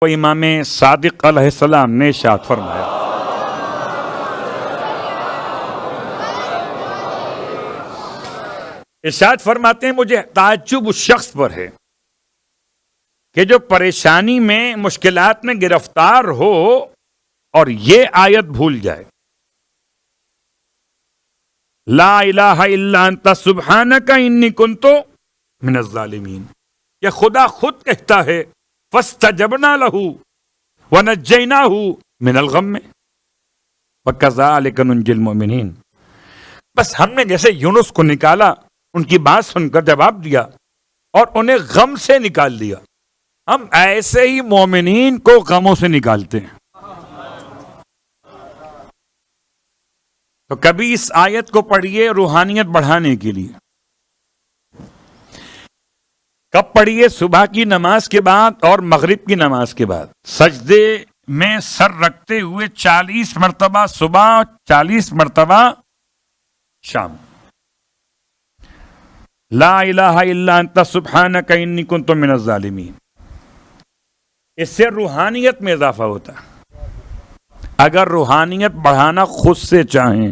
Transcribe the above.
کو امام صادق علیہ السلام نے ارشاد فرمایا، ارشاد فرماتے ہیں مجھے تعجب اس شخص پر ہے کہ جو پریشانی میں مشکلات میں گرفتار ہو اور یہ آیت بھول جائے، لا الہ الا انت سبحانک انی کنت من الظالمین، یہ خدا خود کہتا ہے فاستجبنا لہ ونجیناہ من الغم وکذالک ننجی المؤمنین۔ بس ہم نے جیسے یونس کو نکالا، ان کی بات سن کر جواب دیا اور انہیں غم سے نکال دیا، ہم ایسے ہی مومنین کو غموں سے نکالتے ہیں۔ تو کبھی اس آیت کو پڑھیے روحانیت بڑھانے کے لیے، کب پڑھیے؟ صبح کی نماز کے بعد اور مغرب کی نماز کے بعد، سجدے میں سر رکھتے ہوئے 40 مرتبہ صبح، 40 مرتبہ شام، لا الہ الا انت سبحانک انی کنت من الظالمین۔ اس سے روحانیت میں اضافہ ہوتا ہے۔ اگر روحانیت بڑھانا خود سے چاہیں